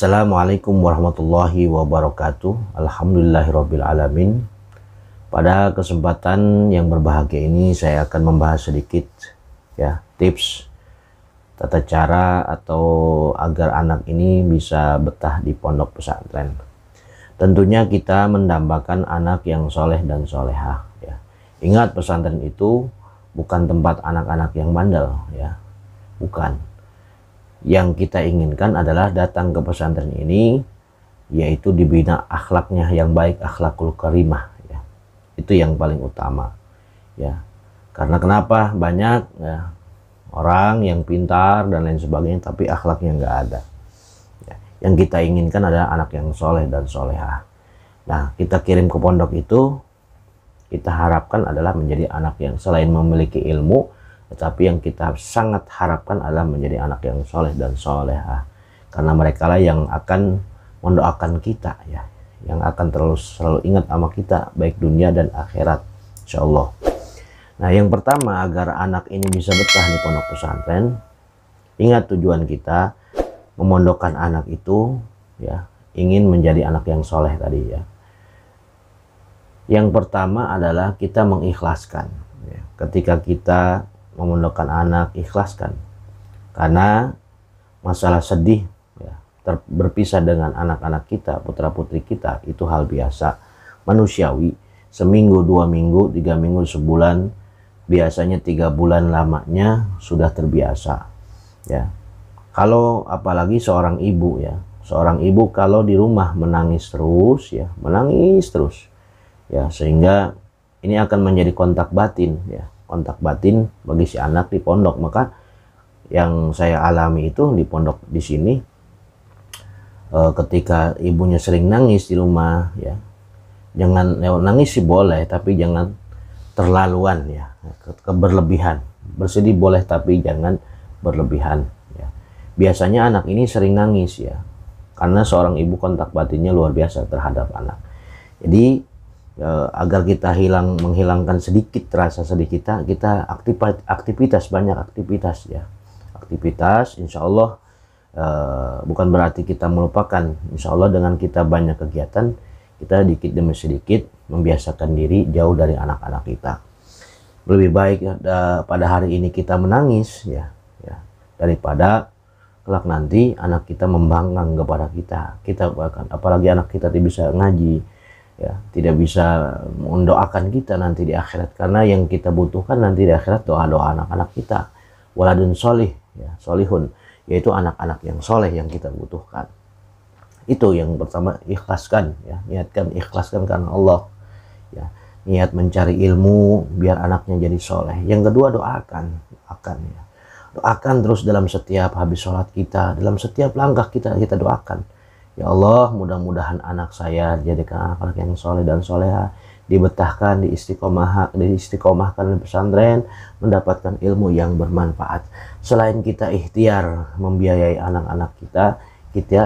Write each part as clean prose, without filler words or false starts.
Assalamualaikum warahmatullahi wabarakatuh. Alhamdulillahirabbil alamin. Pada kesempatan yang berbahagia ini saya akan membahas sedikit ya tips tata cara atau agar anak ini bisa betah di pondok pesantren. Tentunya kita mendambakan anak yang soleh dan solehah ya. Ingat, pesantren itu bukan tempat anak-anak yang bandel ya, bukan. Yang kita inginkan adalah datang ke pesantren ini yaitu dibina akhlaknya yang baik, akhlakul karimah ya. Itu yang paling utama ya. Karena kenapa? Banyak ya, orang yang pintar dan lain sebagainya tapi akhlaknya nggak ada ya. Yang kita inginkan adalah anak yang soleh dan solehah. Nah, kita kirim ke pondok itu kita harapkan adalah menjadi anak yang selain memiliki ilmu, tetapi yang kita sangat harapkan adalah menjadi anak yang soleh dan solehah. Karena mereka lah yang akan mendoakan kita ya, yang akan selalu ingat sama kita baik dunia dan akhirat insya Allah. Nah, yang pertama, agar anak ini bisa betah di pondok pesantren, ingat tujuan kita memondokkan anak itu ya, ingin menjadi anak yang soleh tadi ya. Yang pertama adalah kita mengikhlaskan ya. Ketika kita memondokkan anak, ikhlaskan, karena masalah sedih ya, berpisah dengan anak-anak kita, putra putri kita, itu hal biasa manusiawi. Seminggu, 2 minggu, 3 minggu, sebulan, biasanya 3 bulan lamanya sudah terbiasa ya. Kalau apalagi seorang ibu ya, seorang ibu kalau di rumah menangis terus ya, menangis terus ya, sehingga ini akan menjadi kontak batin ya, kontak batin bagi si anak di pondok. Maka yang saya alami itu di pondok di sini, ketika ibunya sering nangis di rumah ya, jangan nangis sih boleh tapi jangan terlaluan ya, keberlebihan. Bersedih boleh tapi jangan berlebihan ya. Biasanya anak ini sering nangis ya, karena seorang ibu kontak batinnya luar biasa terhadap anak. Jadi agar kita menghilangkan sedikit rasa sedih kita aktivitas, banyak aktivitas ya. Aktivitas insya Allah bukan berarti kita melupakan. Insya Allah dengan kita banyak kegiatan, kita sedikit demi sedikit membiasakan diri jauh dari anak-anak kita. Lebih baik pada hari ini kita menangis ya, daripada kelak nanti anak kita membangkang kepada kita bahkan apalagi anak kita tidak bisa ngaji ya, tidak bisa mendoakan kita nanti di akhirat. Karena yang kita butuhkan nanti di akhirat doa-doa anak-anak kita, waladun solih ya, solihun, yaitu anak-anak yang soleh yang kita butuhkan. Itu yang pertama, ikhlaskan ya, niatkan, ikhlaskan karena Allah ya, niat mencari ilmu biar anaknya jadi soleh. Yang kedua, doakan ya, doakan terus dalam setiap habis sholat kita, dalam setiap langkah kita doakan. Ya Allah, mudah-mudahan anak saya dijadikan anak-anak yang soleh dan soleha, dibetahkan, diistiqomahkan di pesantren, mendapatkan ilmu yang bermanfaat. Selain kita ikhtiar membiayai anak-anak kita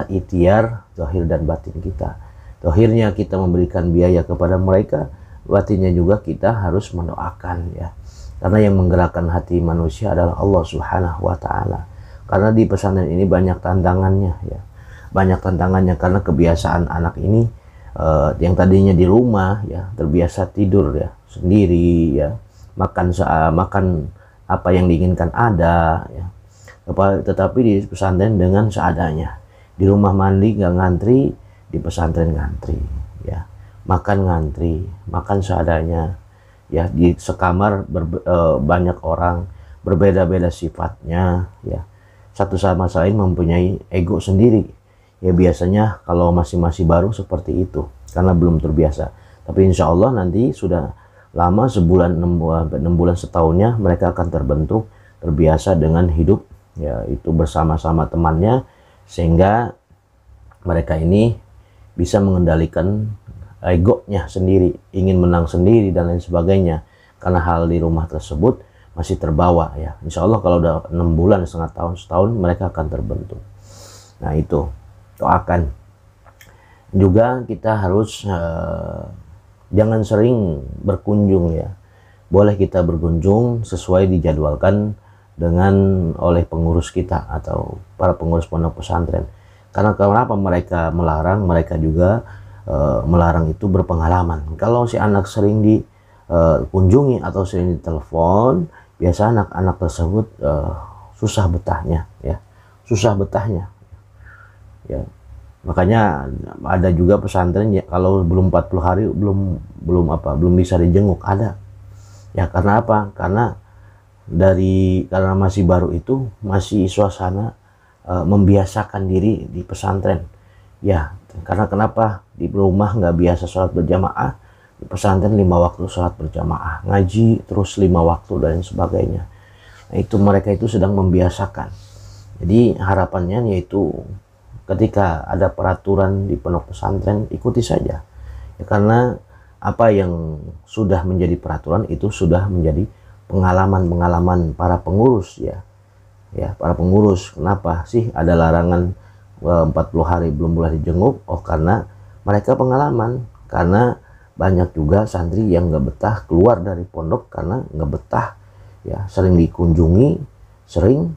ikhtiar zahir dan batin kita. Zahirnya kita memberikan biaya kepada mereka, batinnya juga kita harus mendoakan ya. Karena yang menggerakkan hati manusia adalah Allah Subhanahu wa Ta'ala. Karena di pesantren ini banyak tantangannya ya. Banyak tantangannya karena kebiasaan anak ini yang tadinya di rumah ya, terbiasa tidur ya sendiri ya, makan apa yang diinginkan ada ya, tetapi di pesantren dengan seadanya. Di rumah mandi nggak ngantri, di pesantren ngantri ya, makan ngantri, makan seadanya ya. Di sekamar banyak orang, berbeda-beda sifatnya ya, satu sama lain mempunyai ego sendiri ya. Biasanya kalau masih baru seperti itu karena belum terbiasa, tapi insya Allah nanti sudah lama, sebulan, 6 bulan, setahunnya mereka akan terbiasa dengan hidup ya, itu bersama-sama temannya, sehingga mereka ini bisa mengendalikan egonya sendiri, ingin menang sendiri dan lain sebagainya, karena hal di rumah tersebut masih terbawa ya. Insya Allah kalau udah 6 bulan, setengah tahun, setahun, mereka akan terbentuk. Nah, itu doakan juga. Kita harus jangan sering berkunjung ya, boleh kita berkunjung sesuai dijadwalkan dengan oleh pengurus kita atau para pengurus pondok pesantren. Karena kenapa mereka melarang? Mereka juga melarang itu berpengalaman. Kalau si anak sering dikunjungi atau sering ditelepon, biasa anak-anak tersebut susah betahnya, ya, susah betahnya, ya. Makanya ada juga pesantren ya, kalau belum 40 hari belum bisa dijenguk, ada. Ya karena apa? Karena masih baru itu, masih suasana membiasakan diri di pesantren. Ya, karena kenapa di rumah nggak biasa sholat berjamaah, di pesantren 5 waktu sholat berjamaah, ngaji terus 5 waktu dan sebagainya. Nah, itu mereka itu sedang membiasakan. Jadi harapannya yaitu ketika ada peraturan di pondok pesantren, ikuti saja. Ya, karena apa yang sudah menjadi peraturan itu sudah menjadi pengalaman para pengurus, ya. Ya, para pengurus. Kenapa sih ada larangan 40 hari belum boleh dijenguk? Oh, karena mereka pengalaman. Karena banyak juga santri yang nggak betah keluar dari pondok karena nggak betah, ya, sering dikunjungi, sering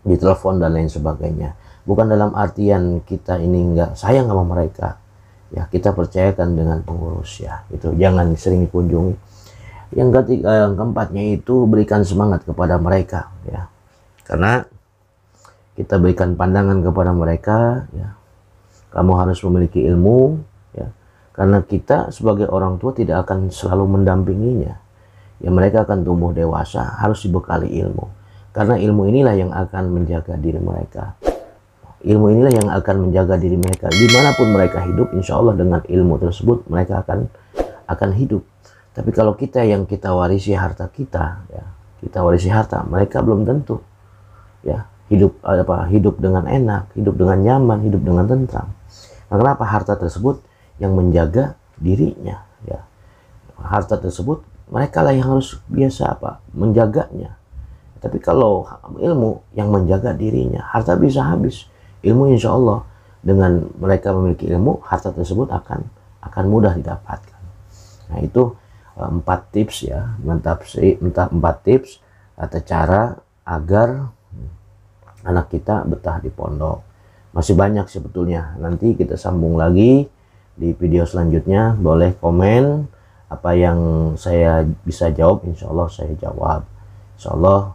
ditelepon dan lain sebagainya. Bukan dalam artian kita ini nggak sayang sama mereka, ya, kita percayakan dengan pengurus, ya, itu jangan sering dikunjungi. Yang ketiga, yang keempatnya itu berikan semangat kepada mereka, ya, karena kita berikan pandangan kepada mereka, ya, kamu harus memiliki ilmu, ya, karena kita sebagai orang tua tidak akan selalu mendampinginya, ya, mereka akan tumbuh dewasa, harus dibekali ilmu, karena ilmu inilah yang akan menjaga diri mereka. Ilmu inilah yang akan menjaga diri mereka dimanapun mereka hidup. Insya Allah dengan ilmu tersebut mereka akan hidup. Tapi kalau kita yang kita warisi harta kita, ya, kita warisi harta, mereka belum tentu, ya, hidup dengan enak, hidup dengan nyaman, hidup dengan tentram. Nah, kenapa? Harta tersebut yang menjaga dirinya, ya. Harta tersebut mereka lah yang harus biasa menjaganya. Tapi kalau ilmu yang menjaga dirinya, harta bisa habis. Ilmu insya Allah dengan mereka memiliki ilmu, harta tersebut akan mudah didapatkan. Nah, itu 4 tips, ya, 4 tips atau cara agar anak kita betah di pondok. Masih banyak sebetulnya, nanti kita sambung lagi di video selanjutnya. Boleh komen apa yang saya bisa jawab, insya Allah saya jawab. Insya Allah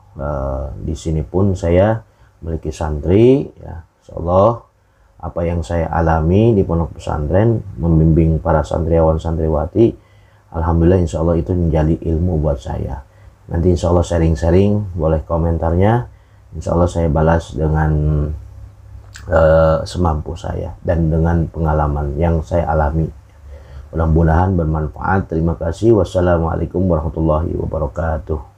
di sini pun saya memiliki santri, ya. Insya Allah apa yang saya alami di pondok pesantren, membimbing para santriawan santriwati, alhamdulillah insya Allah itu menjadi ilmu buat saya. Nanti insya Allah sharing-sharing, boleh komentarnya, insya Allah saya balas dengan semampu saya dan dengan pengalaman yang saya alami. Mudah-mudahan bermanfaat. Terima kasih. Wassalamualaikum warahmatullahi wabarakatuh.